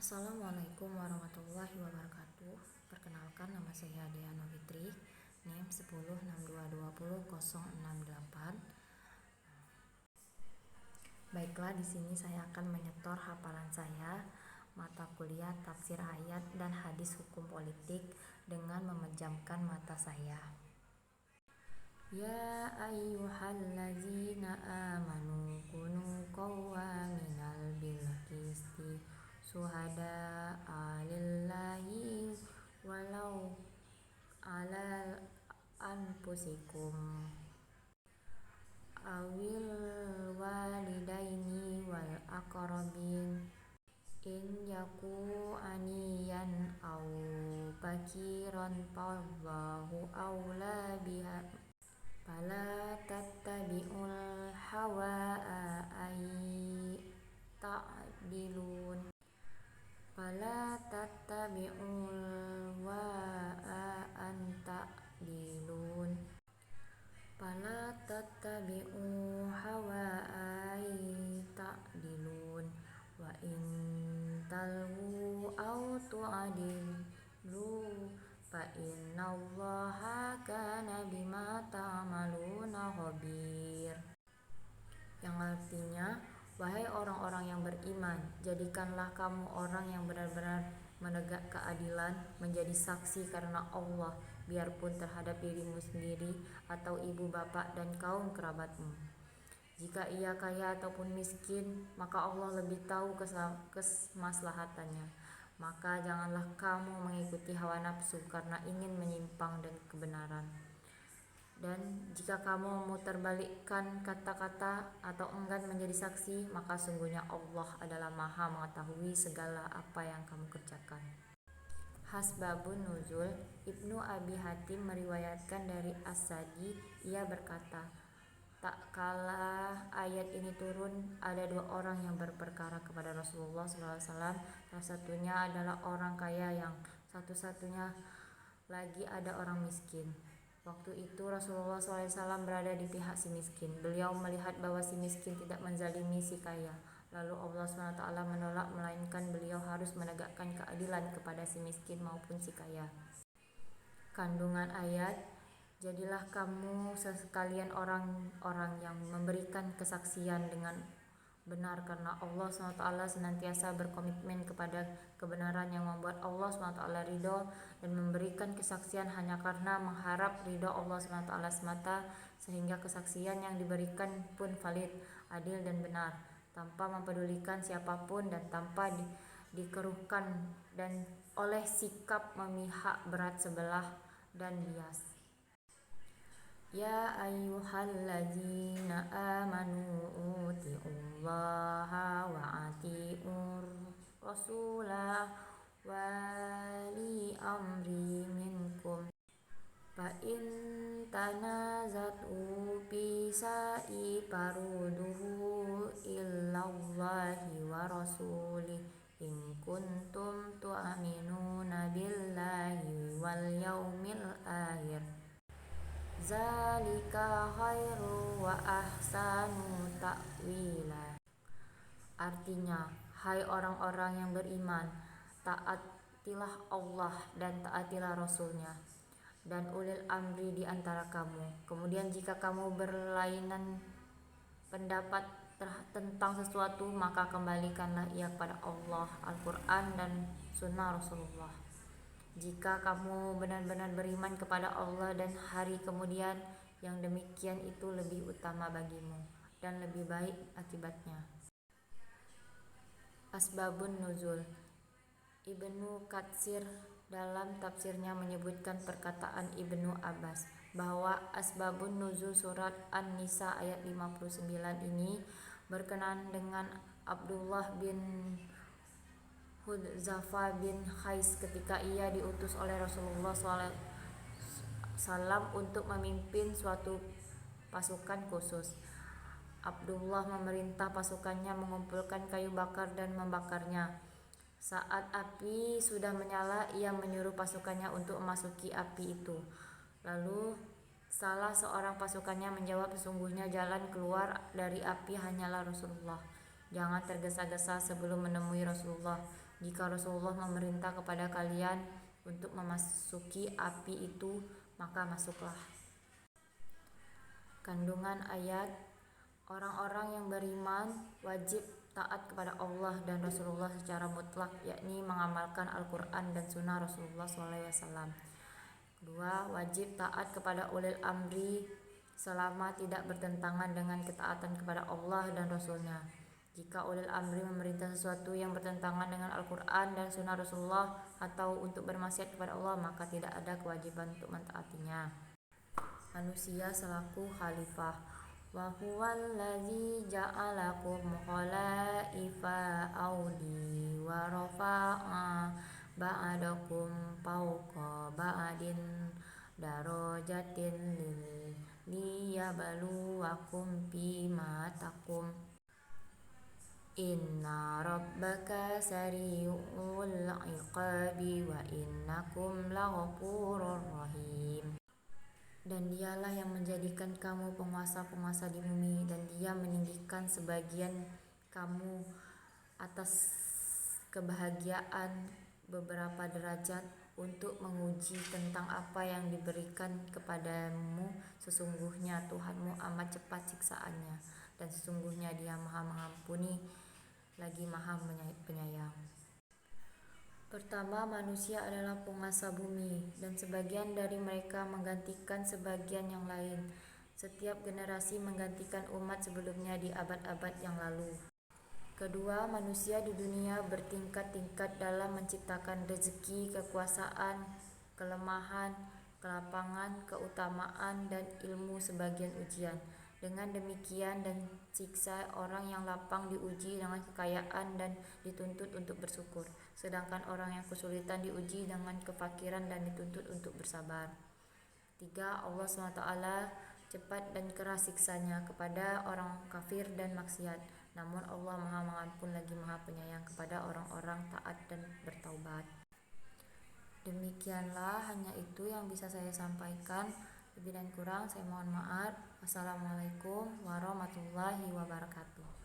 Assalamualaikum warahmatullahi wabarakatuh. Perkenalkan, nama saya Diana Fitri, NIM 1062200668. Baiklah, di sini saya akan menyetor hafalan saya mata kuliah tafsir ayat dan hadis hukum politik dengan memejamkan mata saya. Ya ayyuhallazina amanu kunu qawwaminal bil qisti syuhada'a lillahi walau ala anfusikum awil walidaini wal aqrabin in yaku aniyan aw bakiran fallahu awla biha fala tattabi'ul hawa ay ta'dilun fala tattabi'ul wa'a an ta'dilun fala tattabi'u hawa ay ta'dilun wa in talwu aw tu'adilu fa innallaha kana bima ta'maluna khabir. Yang artinya, wahai orang-orang yang beriman, jadikanlah kamu orang yang benar-benar menegak keadilan, menjadi saksi karena Allah, biarpun terhadap dirimu sendiri atau ibu bapak dan kaum kerabatmu. Jika ia kaya ataupun miskin, maka Allah lebih tahu kemaslahatannya. Maka janganlah kamu mengikuti hawa nafsu karena ingin menyimpang dari kebenaran. Dan jika kamu memutarbalikkan kata-kata atau enggan menjadi saksi, maka sungguhnya Allah adalah Maha mengetahui segala apa yang kamu kerjakan. Hasbabun nuzul, Ibnu Abi Hatim meriwayatkan dari As-Sadi, ia berkata, tak kala ayat ini turun, ada dua orang yang berperkara kepada Rasulullah SAW. Salah satunya adalah orang kaya, yang satu-satunya lagi ada orang miskin. Waktu itu Rasulullah SAW berada di pihak si miskin. Beliau melihat bahwa si miskin tidak menzalimi si kaya. Lalu Allah SWT menolak, melainkan beliau harus menegakkan keadilan kepada si miskin maupun si kaya. Kandungan ayat, jadilah kamu sekalian orang-orang yang memberikan kesaksian dengan benar karena Allah SWT senantiasa berkomitmen kepada kebenaran, yang membuat Allah SWT ridho dan memberikan kesaksian hanya karena mengharap ridho Allah SWT semata, sehingga kesaksian yang diberikan pun valid, adil dan benar, tanpa mempedulikan siapapun dan tanpa dikeruhkan dan oleh sikap memihak berat sebelah dan bias. Ya ayyuhallazina amanu uti'ullaha wa ati'ur rasulah wali amri minkum fa in tanazatu fi sa'i faruduhu ilallahi wa rasulih in kuntum tu'minuna billahi wal yaumil akhir zalika khairu wa ahsanu ta'wila. Artinya, hai orang-orang yang beriman, taatilah Allah dan taatilah Rasulnya dan ulil amri di antara kamu. Kemudian jika kamu berlainan pendapat tentang sesuatu, maka kembalikanlah ia kepada Allah, Al-Quran dan Sunnah Rasulullah. Jika kamu benar-benar beriman kepada Allah dan hari kemudian, yang demikian itu lebih utama bagimu dan lebih baik akibatnya. Asbabun nuzul, Ibnu Katsir dalam tafsirnya menyebutkan perkataan Ibnu Abbas bahwa asbabun nuzul surat An-Nisa ayat 59 ini berkenaan dengan Abdullah bin Hudzafah bin Qais ketika ia diutus oleh Rasulullah SAW untuk memimpin suatu pasukan khusus. Abdullah memerintah pasukannya mengumpulkan kayu bakar dan membakarnya. Saat api sudah menyala, ia menyuruh pasukannya untuk memasuki api itu. Lalu salah seorang pasukannya menjawab, sesungguhnya jalan keluar dari api hanyalah Rasulullah. Jangan tergesa-gesa sebelum menemui Rasulullah. Jika Rasulullah memerintah kepada kalian untuk memasuki api itu, maka masuklah. Kandungan ayat: orang-orang yang beriman wajib taat kepada Allah dan Rasulullah secara mutlak, yakni mengamalkan Al-Quran dan Sunnah Rasulullah SAW. Kedua, wajib taat kepada ulil amri selama tidak bertentangan dengan ketaatan kepada Allah dan Rasulnya. Jika ulil amri memerintah sesuatu yang bertentangan dengan Al-Quran dan Sunnah Rasulullah atau untuk bermaksiat kepada Allah, maka tidak ada kewajiban untuk mentaatinya. Manusia selaku khalifah. Wa huwallazi ja'alakum khalaifa audi wa rafa'a ba'dakum fawqa ba'din darajatin liyabluwakum fima takum. Inna rabbaka sari'ul iqabi wa innakum laghafurur rahim. Dan dialah yang menjadikan kamu penguasa-penguasa di bumi, dan dia meninggikan sebagian kamu atas kebahagiaan beberapa derajat untuk menguji tentang apa yang diberikan kepadamu. Sesungguhnya Tuhanmu amat cepat siksaannya, dan sesungguhnya Dia Maha Mengampuni lagi Maha Penyayang. Pertama, manusia adalah penguasa bumi, dan sebagian dari mereka menggantikan sebagian yang lain. Setiap generasi menggantikan umat sebelumnya di abad-abad yang lalu. Kedua, manusia di dunia bertingkat-tingkat dalam menciptakan rezeki, kekuasaan, kelemahan, kelapangan, keutamaan, dan ilmu sebagian ujian. Dengan demikian dan siksa, orang yang lapang diuji dengan kekayaan dan dituntut untuk bersyukur, sedangkan orang yang kesulitan diuji dengan kefakiran dan dituntut untuk bersabar. Tiga, Allah SWT cepat dan keras siksanya kepada orang kafir dan maksiat, namun Allah Maha Mengampun lagi Maha Penyayang kepada orang-orang taat dan bertaubat. Demikianlah, hanya itu yang bisa saya sampaikan. Lebih dan kurang saya mohon maaf. Wassalamualaikum warahmatullahi wabarakatuh.